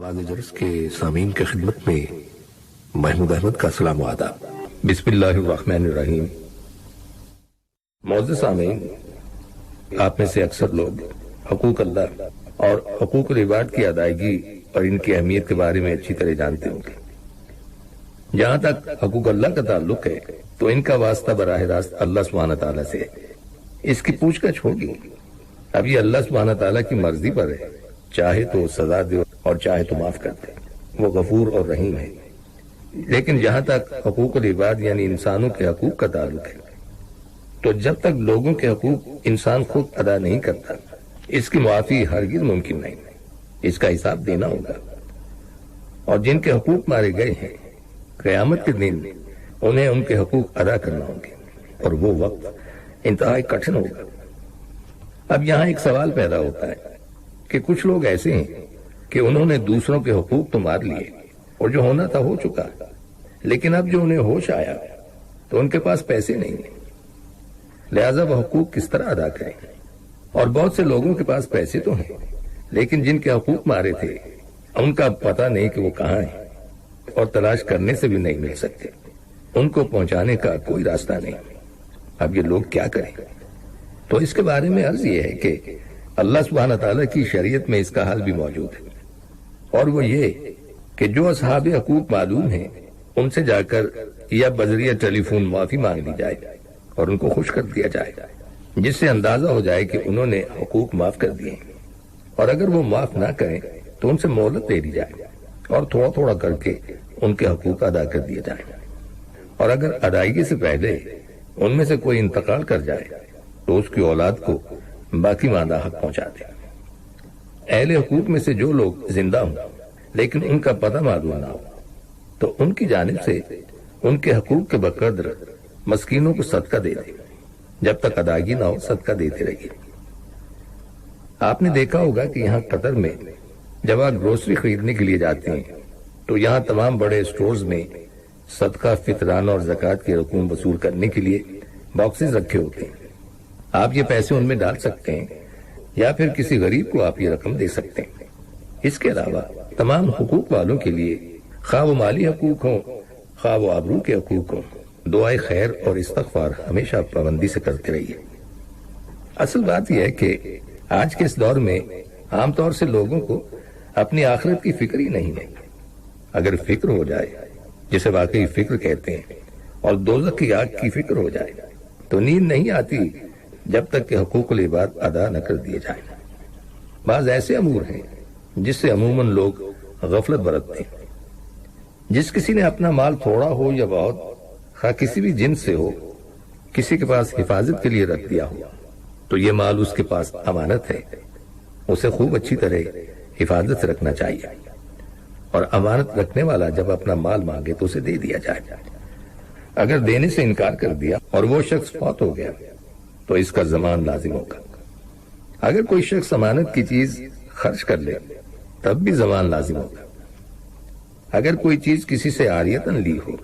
آواز جرس کے سامعین کی خدمت میں محمود احمد کا سلام و آداب۔ بسم اللہ الرحمن الرحیم۔ معزز سامعین، آپ میں سے اکثر لوگ حقوق اللہ اور حقوق العباد کی ادائیگی اور ان کی اہمیت کے بارے میں اچھی طرح جانتے ہوں گے۔ جہاں تک حقوق اللہ کا تعلق ہے تو ان کا واسطہ براہ راست اللہ سبحانہ تعالیٰ سے ہے، اس کی پوچھ گچھ ہوگی۔ اب یہ اللہ سبحانہ تعالیٰ کی مرضی پر ہے، چاہے تو سزا دے اور چاہے تو معاف کر دے، وہ غفور اور رحیم ہے۔ لیکن جہاں تک حقوق العباد یعنی انسانوں کے حقوق کا تعلق ہے تو جب تک لوگوں کے حقوق انسان خود ادا نہیں کرتا، اس کی معافی ہرگز ممکن نہیں، اس کا حساب دینا ہوگا۔ اور جن کے حقوق مارے گئے ہیں، قیامت کے دن انہیں ان کے حقوق ادا کرنا ہوں گے، اور وہ وقت انتہائی کٹھن ہوگا۔ اب یہاں ایک سوال پیدا ہوتا ہے کہ کچھ لوگ ایسے ہیں کہ انہوں نے دوسروں کے حقوق تو مار لیے اور جو ہونا تھا ہو چکا، لیکن اب جو انہیں ہوش آیا تو ان کے پاس پیسے نہیں ہیں، لہذا وہ حقوق کس طرح ادا کریں؟ اور بہت سے لوگوں کے پاس پیسے تو ہیں، لیکن جن کے حقوق مارے تھے ان کا پتہ نہیں کہ وہ کہاں ہیں، اور تلاش کرنے سے بھی نہیں مل سکتے، ان کو پہنچانے کا کوئی راستہ نہیں۔ اب یہ لوگ کیا کریں؟ تو اس کے بارے میں عرض یہ ہے کہ اللہ سبحانہ تعالیٰ کی شریعت میں اس کا حل بھی موجود ہے، اور وہ یہ کہ جو اصحاب حقوق معلوم ہیں ان سے جا کر یا بذریعہ ٹیلی فون معافی مانگ لی جائے اور ان کو خوش کر دیا جائے، جس سے اندازہ ہو جائے کہ انہوں نے حقوق معاف کر دیے، اور اگر وہ معاف نہ کریں تو ان سے مہلت دے دی جائے اور تھوڑا تھوڑا کر کے ان کے حقوق ادا کر دیے جائیں، اور اگر ادائیگی سے پہلے ان میں سے کوئی انتقال کر جائے تو اس کی اولاد کو باقی ماندہ حق پہنچا دے۔ اہل حقوق میں سے جو لوگ زندہ ہوں لیکن ان کا پتہ معلوم نہ ہو تو ان کی جانب سے ان کے حقوق کے بقدر مسکینوں کو صدقہ دے دیں، جب تک ادائیگی نہ ہو صدقہ دیتے رہیے۔ آپ نے دیکھا ہوگا کہ یہاں قطر میں جب آپ گروسری خریدنے کے لیے جاتے ہیں تو یہاں تمام بڑے اسٹورز میں صدقہ، فطرانہ اور زکوٰۃ کی رقوم وصول کرنے کے لیے باکسز رکھے ہوتے ہیں۔ آپ یہ پیسے ان میں ڈال سکتے ہیں یا پھر کسی غریب کو آپ یہ رقم دے سکتے ہیں۔ اس کے علاوہ تمام حقوق والوں کے لیے، خواہ وہ مالی حقوق ہوں خواہ وہ آبرو کے حقوق ہوں، دعائے خیر اور استغفار ہمیشہ پابندی سے کرتے رہیے۔ اصل بات یہ ہے کہ آج کے اس دور میں عام طور سے لوگوں کو اپنی آخرت کی فکر ہی نہیں ہے۔ اگر فکر ہو جائے، جسے واقعی فکر کہتے ہیں، اور دوزخ کی آگ کی فکر ہو جائے تو نیند نہیں آتی جب تک کہ حقوق العباد ادا نہ کر دیے جائیں۔ بعض ایسے امور ہیں جس سے عموماً لوگ غفلت برتتے ہیں۔ جس کسی نے اپنا مال تھوڑا ہو یا بہت، خواہ کسی بھی جنس سے ہو، کسی کے پاس حفاظت کے لیے رکھ دیا ہو تو یہ مال اس کے پاس امانت ہے، اسے خوب اچھی طرح حفاظت سے رکھنا چاہیے، اور امانت رکھنے والا جب اپنا مال مانگے تو اسے دے دیا جائے۔ اگر دینے سے انکار کر دیا اور وہ شخص فوت ہو گیا تو اس کا ضمان لازم ہوگا۔ اگر کوئی شخص امانت کی چیز خرچ کر لے تب بھی ضمان لازم ہوگا۔ اگر کوئی چیز کسی سے عاریتاً لی ہو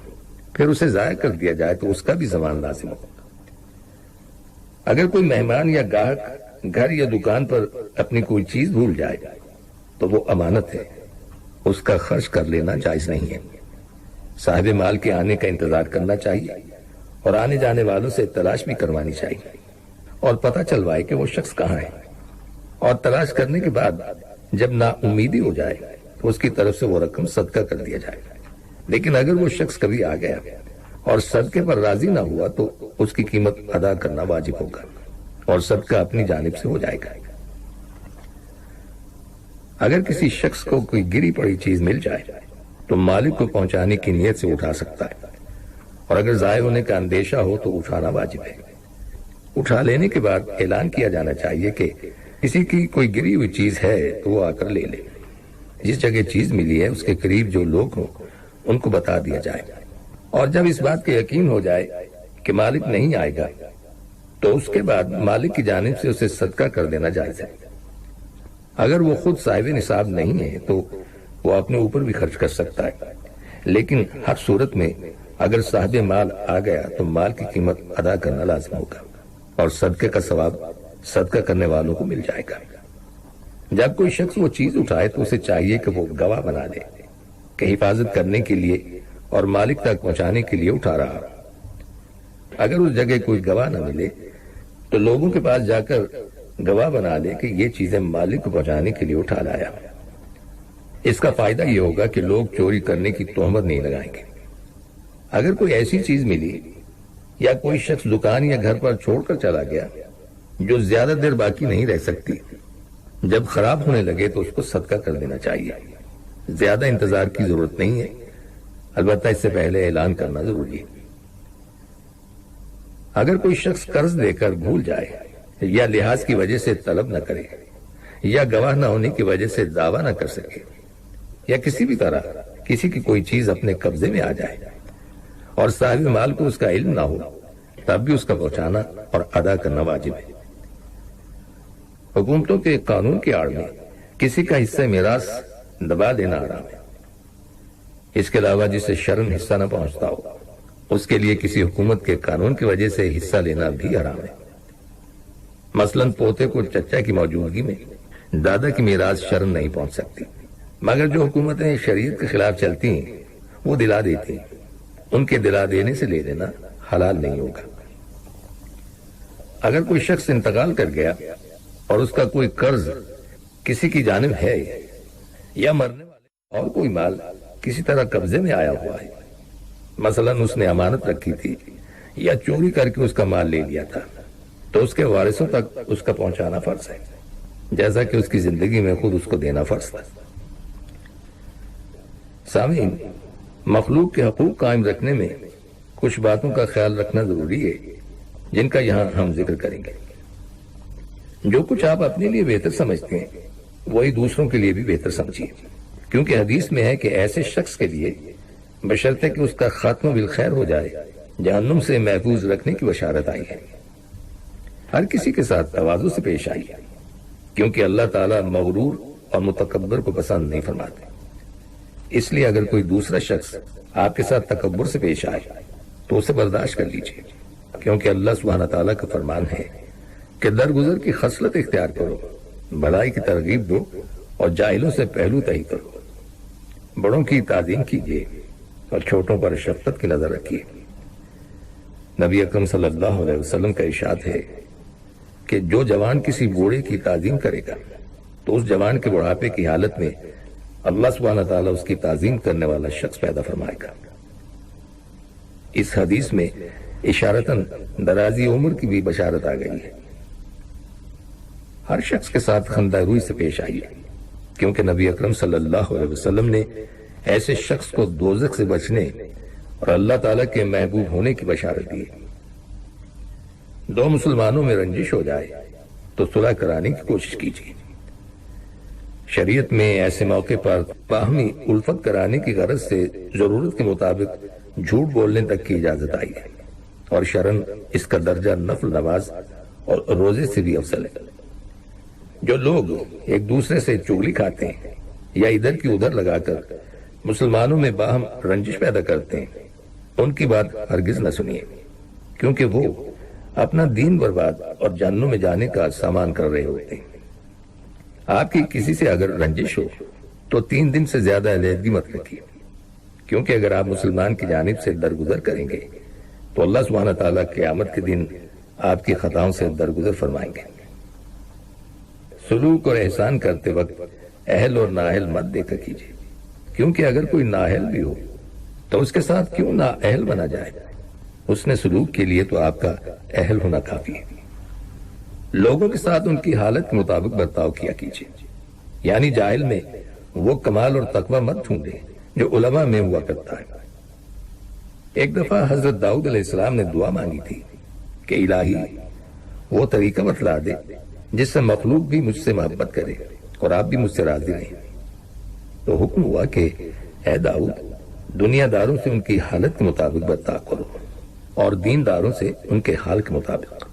پھر اسے ضائع کر دیا جائے تو اس کا بھی ضمان لازم ہوگا۔ اگر کوئی مہمان یا گاہک گھر یا دکان پر اپنی کوئی چیز بھول جائے تو وہ امانت ہے، اس کا خرچ کر لینا جائز نہیں ہے۔ صاحب مال کے آنے کا انتظار کرنا چاہیے اور آنے جانے والوں سے تلاش بھی کروانی چاہیے اور پتہ چلوائے کہ وہ شخص کہاں ہے، اور تلاش کرنے کے بعد جب نا امیدی ہو جائے تو اس کی طرف سے وہ رقم صدقہ کر دیا جائے۔ لیکن اگر وہ شخص کبھی آ گیا اور صدقے پر راضی نہ ہوا تو اس کی قیمت ادا کرنا واجب ہوگا اور صدقہ اپنی جانب سے ہو جائے گا۔ اگر کسی شخص کو کوئی گری پڑی چیز مل جائے تو مالک کو پہنچانے کی نیت سے اٹھا سکتا ہے، اور اگر ضائع ہونے کا اندیشہ ہو تو اٹھانا واجب ہے۔ اٹھا لینے کے بعد اعلان کیا جانا چاہیے کہ کسی کی کوئی گری ہوئی چیز ہے تو وہ آ کر لے لے۔ جس جگہ چیز ملی ہے اس کے قریب جو لوگ ہوں ان کو بتا دیا جائے، اور جب اس بات کا یقین ہو جائے کہ مالک نہیں آئے گا تو اس کے بعد مالک کی جانب سے اسے صدقہ کر دینا جائز ہے۔ اگر وہ خود صاحب نصاب نہیں ہے تو وہ اپنے اوپر بھی خرچ کر سکتا ہے، لیکن ہر صورت میں اگر صاحب مال آ گیا تو مال کی قیمت ادا کرنا لازم ہوگا اور صدقے کا ثواب صدقہ کرنے والوں کو مل جائے گا۔ جب کوئی شخص وہ چیز اٹھائے تو اسے چاہیے کہ وہ گواہ بنا دے کہ حفاظت کرنے کے لیے اور مالک تک پہنچانے کے لیے اٹھا رہا۔ اگر اس جگہ کوئی گواہ نہ ملے تو لوگوں کے پاس جا کر گواہ بنا لے کہ یہ چیزیں مالک کو پہنچانے کے لیے اٹھا لایا۔ اس کا فائدہ یہ ہوگا کہ لوگ چوری کرنے کی تہمت نہیں لگائیں گے۔ اگر کوئی ایسی چیز ملی یا کوئی شخص دکان یا گھر پر چھوڑ کر چلا گیا جو زیادہ دیر باقی نہیں رہ سکتی، جب خراب ہونے لگے تو اس کو صدقہ کر دینا چاہیے۔ زیادہ انتظار کی ضرورت نہیں ہے، البتہ اس سے پہلے اعلان کرنا ضروری ہے۔ اگر کوئی شخص قرض دے کر بھول جائے یا لحاظ کی وجہ سے طلب نہ کرے یا گواہ نہ ہونے کی وجہ سے دعویٰ نہ کر سکے یا کسی بھی طرح کسی کی کوئی چیز اپنے قبضے میں آ جائے اور صاحب مال کو اس کا علم نہ ہو، تب بھی اس کا پہنچانا اور ادا کرنا واجب ہے۔ حکومتوں کے قانون کی آڑ میں کسی کا حصہ میراث دبا دینا حرام ہے۔ اس کے علاوہ جسے شرعاً حصہ نہ پہنچتا ہو اس کے لیے کسی حکومت کے قانون کی وجہ سے حصہ لینا بھی حرام ہے۔ مثلاً پوتے کو چچا کی موجودگی میں دادا کی میراث شرعاً نہیں پہنچ سکتی، مگر جو حکومتیں شریعت کے خلاف چلتی ہیں وہ دلا دیتی ہیں، ان کے دلا دینے سے لے لینا حلال نہیں ہوگا۔ اگر کوئی شخص انتقال کر گیا اور اس کا کوئی قرض کسی کی جانب ہے یا مرنے والے اور کوئی مال کسی طرح قبضے میں آیا ہوا ہے، مثلاً اس نے امانت رکھی تھی یا چوری کر کے اس کا مال لے لیا تھا، تو اس کے وارثوں تک اس کا پہنچانا فرض ہے، جیسا کہ اس کی زندگی میں خود اس کو دینا فرض تھا۔ سامعین، مخلوق کے حقوق قائم رکھنے میں کچھ باتوں کا خیال رکھنا ضروری ہے جن کا یہاں ہم ذکر کریں گے۔ جو کچھ آپ اپنے لیے بہتر سمجھتے ہیں وہی دوسروں کے لیے بھی بہتر سمجھیے، کیونکہ حدیث میں ہے کہ ایسے شخص کے لیے بشرطے کہ اس کا خاتمہ بالخیر ہو جائے جہنم سے محفوظ رکھنے کی بشارت آئی ہے۔ ہر کسی کے ساتھ تواضع سے پیش آئی ہے، کیونکہ اللہ تعالیٰ مغرور اور متکبر کو پسند نہیں فرماتے۔ اس لیے اگر کوئی دوسرا شخص آپ کے ساتھ تکبر سے پیش آئے تو اسے برداشت کر لیجیے، کیونکہ اللہ سبحانہ تعالیٰ کا فرمان ہے کہ درگزر کی خصلت اختیار کرو، بھلائی کی ترغیب دو اور جاہلوں سے پہلو تہی کرو، بڑوں کی تعظیم کیجیے اور چھوٹوں پر شفقت کی نظر رکھیے۔ نبی اکرم صلی اللہ علیہ وسلم کا ارشاد ہے کہ جو جوان کسی بوڑھے کی تعظیم کرے گا تو اس جوان کے بڑھاپے کی حالت میں اللہ سبحانہ تعالیٰ اس کی تعظیم کرنے والا شخص پیدا فرمائے گا۔ اس حدیث میں اشارتاً درازی عمر کی بھی بشارت آ گئی ہے۔ ہر شخص کے ساتھ خندہ روئی سے پیش آئیے، کیونکہ نبی اکرم صلی اللہ علیہ وسلم نے ایسے شخص کو دوزخ سے بچنے اور اللہ تعالیٰ کے محبوب ہونے کی بشارت دی۔ دو مسلمانوں میں رنجش ہو جائے تو صلح کرانے کی کوشش کیجیے۔ شریعت میں ایسے موقع پر باہمی الفت کرانے کی غرض سے ضرورت کے مطابق جھوٹ بولنے تک کی اجازت آئی ہے، اور شرعاً اس کا درجہ نفل نماز اور روزے سے بھی افضل ہے۔ جو لوگ ایک دوسرے سے چغلی کھاتے ہیں یا ادھر کی ادھر لگا کر مسلمانوں میں باہم رنجش پیدا کرتے ہیں، ان کی بات ہرگز نہ سنیے، کیونکہ وہ اپنا دین برباد اور جہنم میں جانے کا سامان کر رہے ہوتے ہیں۔ آپ کی کسی سے اگر رنجش ہو تو 3 دن سے زیادہ علیحدگی مت رکھیے، کیونکہ اگر آپ مسلمان کی جانب سے درگزر کریں گے تو اللہ سبحانہ تعالیٰ قیامت کے دن آپ کی خطاؤں سے درگزر فرمائیں گے۔ سلوک اور احسان کرتے وقت اہل اور نااہل مت دیکھا کیجیے، کیونکہ اگر کوئی نااہل بھی ہو تو اس کے ساتھ کیوں نااہل بنا جائے، اس نے سلوک کے لیے تو آپ کا اہل ہونا کافی ہے۔ لوگوں کے ساتھ ان کی حالت کے مطابق برتاؤ کیا کیجیے، یعنی جاہل میں وہ کمال اور تقوی مت ڈھونڈے جو علماء میں ہوا کرتا ہے۔ ایک دفعہ حضرت داؤد علیہ السلام نے دعا مانگی تھی کہ الہی وہ طریقہ بتلا دے جس سے مخلوق بھی مجھ سے محبت کرے اور آپ بھی مجھ سے راضی رہیں۔ تو حکم ہوا کہ اے داؤد، دنیا داروں سے ان کی حالت کے مطابق برتاؤ کرو اور دینداروں سے ان کے حال کے مطابق۔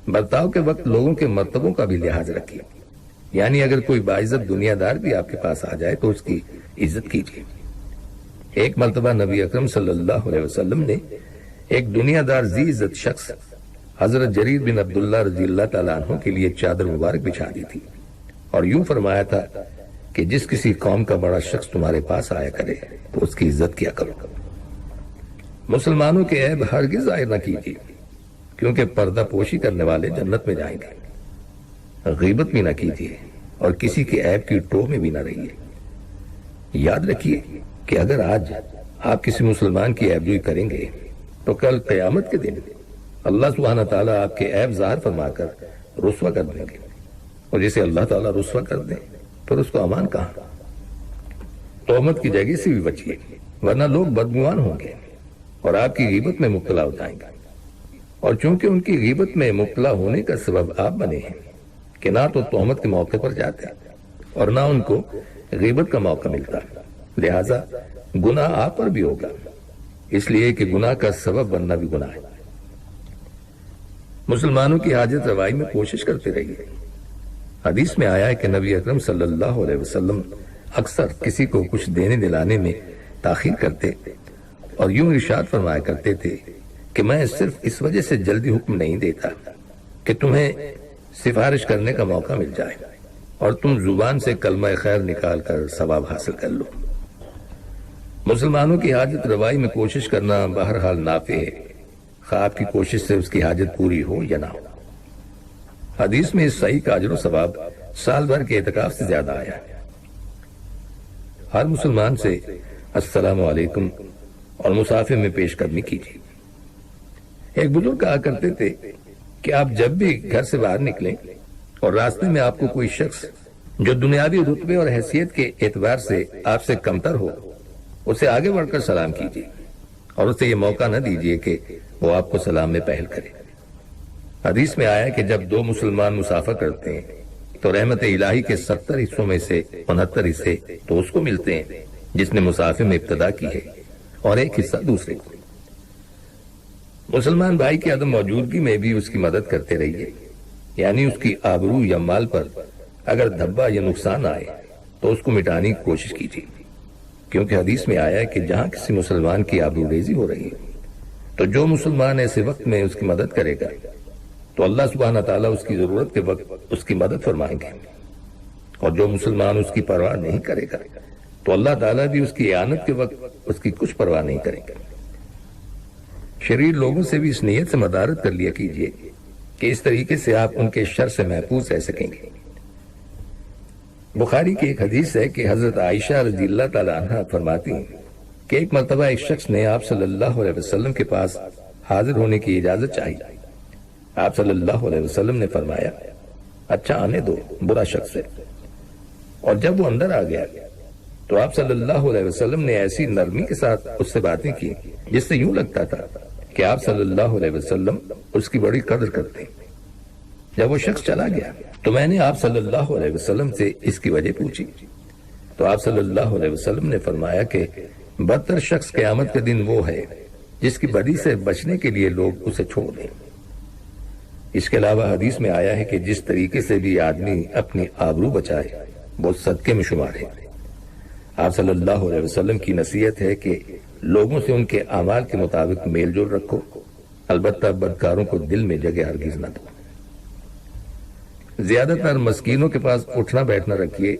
برتاؤ کے وقت لوگوں کے مرتبوں کا بھی لحاظ رکھیے، یعنی اگر کوئی باعزت دنیا دار بھی آپ کے پاس آ جائے تو اس کی عزت کیجیے۔ ایک مرتبہ نبی اکرم صلی اللہ علیہ وسلم نے ایک دنیا دار ذی عزت شخص حضرت جریر بن عبداللہ رضی اللہ تعالیٰ عنہ کے لیے چادر مبارک بچھا دی تھی اور یوں فرمایا تھا کہ جس کسی قوم کا بڑا شخص تمہارے پاس آیا کرے تو اس کی عزت کیا کرو۔ مسلمانوں کے عیب ہرگز ظاہر نہ کیجیے، کیونکہ پردہ پوشی کرنے والے جنت میں جائیں گے۔ غیبت بھی نہ کیجیے اور کسی کے عیب کی ٹوہ میں بھی نہ رہیے۔ یاد رکھیے کہ اگر آج آپ کسی مسلمان کی عیب جوئی کریں گے تو کل قیامت کے دن اللہ سبحانہ تعالیٰ آپ کے عیب ظاہر فرما کر رسوا کر دیں گے، اور جسے اللہ تعالیٰ رسوا کر دیں پھر اس کو امان کہاں؟ تہمت کی جگہ سے بھی بچیے، ورنہ لوگ بدگمان ہوں گے اور آپ کی غیبت میں مبتلا ہو جائیں گے۔ اور چونکہ ان کی غیبت میں مبتلا ہونے کا سبب آپ بنے ہیں کہ نہ تو تہمت کے موقع پر جاتے اور نہ ان کو غیبت کا موقع ملتا، لہذا گناہ آپ پر بھی ہوگا، اس لیے کہ گناہ کا سبب بننا بھی گناہ ہے۔ مسلمانوں کی حاجت روائی میں کوشش کرتے رہیے۔ حدیث میں آیا ہے کہ نبی اکرم صلی اللہ علیہ وسلم اکثر کسی کو کچھ دینے دلانے میں تاخیر کرتے اور یوں ارشاد فرمایا کرتے تھے کہ میں صرف اس وجہ سے جلدی حکم نہیں دیتا کہ تمہیں سفارش کرنے کا موقع مل جائے اور تم زبان سے کلمہ خیر نکال کر ثواب حاصل کر لو۔ مسلمانوں کی حاجت روائی میں کوشش کرنا بہرحال نافع ہے، خواہ آپ کی کوشش سے اس کی حاجت پوری ہو یا نہ ہو۔ حدیث میں اس صحیح کا اجر و ثواب سال بھر کے اعتکاف سے زیادہ آیا ہے۔ ہر مسلمان سے السلام علیکم اور مسافر میں پیش قدمی کیجیے۔ ایک بزرگ کہا کرتے تھے کہ آپ جب بھی گھر سے باہر نکلیں اور راستے میں آپ کو کوئی شخص جو دنیاوی رتبے اور حیثیت کے اعتبار سے آپ سے کمتر ہو، اسے آگے بڑھ کر سلام کیجیے اور اسے یہ موقع نہ دیجیے کہ وہ آپ کو سلام میں پہل کرے۔ حدیث میں آیا کہ جب دو مسلمان مسافر کرتے ہیں تو رحمت الہی کے 70 حصوں میں سے 69 حصے تو اس کو ملتے ہیں جس نے مسافر میں ابتدا کی ہے اور ایک حصہ دوسرے کو۔ مسلمان بھائی کی عدم موجودگی میں بھی اس کی مدد کرتے رہیے، یعنی اس کی آبرو یا مال پر اگر دھبا یا نقصان آئے تو اس کو مٹانے کی کوشش کیجیے، کیونکہ حدیث میں آیا ہے کہ جہاں کسی مسلمان کی آبرو ریزی ہو رہی ہے تو جو مسلمان ایسے وقت میں اس کی مدد کرے گا تو اللہ سبحانہ تعالیٰ اس کی ضرورت کے وقت اس کی مدد فرمائیں گے، اور جو مسلمان اس کی پرواہ نہیں کرے گا تو اللہ تعالیٰ بھی اس کی اعانت کے وقت اس کی کچھ پرواہ نہیں کریں گے۔ شریر لوگوں سے بھی اس نیت سے مدارت کر لیا کیجیے کہ اس طریقے سے آپ ان کے شر سے محفوظ رہ سکیں گے۔ بخاری کی ایک حدیث ہے کہ حضرت عائشہ رضی اللہ تعالی عنہا فرماتی ہیں کہ ایک مرتبہ ایک شخص نے آپ صلی اللہ علیہ وسلم کے پاس حاضر ہونے کی اجازت چاہی۔ آپ صلی اللہ علیہ وسلم نے فرمایا اچھا آنے دو، برا شخص ہے۔ اور جب وہ اندر آ گیا تو آپ صلی اللہ علیہ وسلم نے ایسی نرمی کے ساتھ اس سے باتیں کی جس سے یوں لگتا تھا کہ آپ صلی اللہ علیہ وسلم اس کی بڑی قدر کرتے۔ جب وہ شخص چلا گیا تو میں نے آپ صلی اللہ علیہ وسلم سے اس کی وجہ پوچھی تو آپ صلی اللہ علیہ وسلم نے فرمایا کہ بدتر شخص قیامت کے دن وہ ہے جس کی بدی سے بچنے کے لیے لوگ اسے چھوڑ دیں۔ اس کے علاوہ حدیث میں آیا ہے کہ جس طریقے سے بھی آدمی اپنی آبرو بچائے وہ صدقے میں شمار ہے۔ آپ صلی اللہ علیہ وسلم کی نصیحت ہے کہ لوگوں سے ان کے اعمال کے مطابق میل جول رکھو، البتہ بدکاروں کو دل میں جگہ ہرگز نہ دو۔ زیادہ تر مسکینوں کے پاس اٹھنا بیٹھنا رکھیے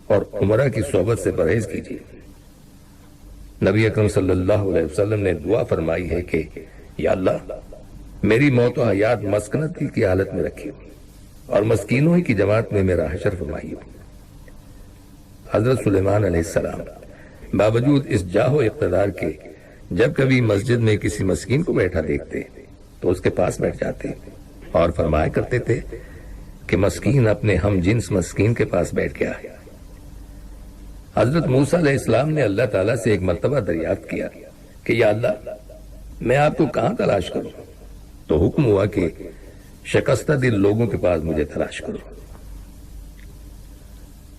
اور عمرہ کی صحبت سے پرہیز کیجیے۔ نبی اکرم صلی اللہ علیہ وسلم نے دعا فرمائی ہے کہ یا اللہ میری موت و حیات مسکنت کی حالت میں رکھی اور مسکینوں ہی کی جماعت میں میرا حشر فرمائی۔ حضرت سلیمان علیہ السلام باوجود اس جاہ و اقتدار کے جب کبھی مسجد میں کسی مسکین کو بیٹھا دیکھتے تو اس کے پاس بیٹھ جاتے اور فرمایا کرتے تھے کہ مسکین اپنے ہم جنس مسکین کے پاس بیٹھ گیا ہے۔ حضرت موسیٰ علیہ السلام نے اللہ تعالیٰ سے ایک مرتبہ دریافت کیا کہ یا اللہ میں آپ کو کہاں تلاش کروں؟ تو حکم ہوا کہ شکستہ دل لوگوں کے پاس مجھے تلاش کرو۔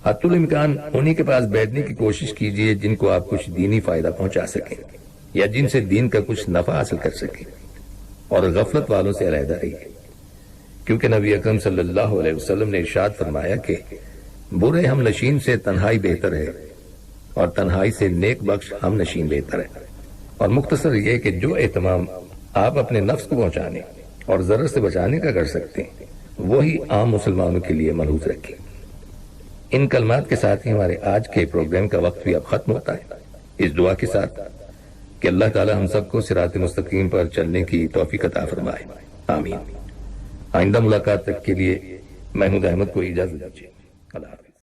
حتی الامکان انہی کے پاس بیٹھنے کی کوشش کیجیے جن کو آپ کچھ دینی فائدہ پہنچا سکیں یا جن سے دین کا کچھ نفع حاصل کر سکیں، اور غفلت والوں سے علیحدہ رہیے، کیونکہ نبی اکرم صلی اللہ علیہ وسلم نے ارشاد فرمایا کہ برے ہم نشین سے تنہائی بہتر ہے اور تنہائی سے نیک بخش ہم نشین بہتر ہے۔ اور مختصر یہ کہ جو اہتمام آپ اپنے نفس کو پہنچانے اور ضرر سے بچانے کا کر سکتے ہیں وہی عام مسلمانوں کے لیے ملحوظ رکھیں۔ ان کلمات کے ساتھ ہی ہمارے آج کے پروگرام کا وقت بھی اب ختم ہوتا ہے، اس دعا کے ساتھ کہ اللہ تعالی ہم سب کو صراط مستقیم پر چلنے کی توفیق عطا فرمائے، آمین۔ آئندہ ملاقات تک کے لیے محمود احمد کو اجازت دیجیے، اللہ حافظ۔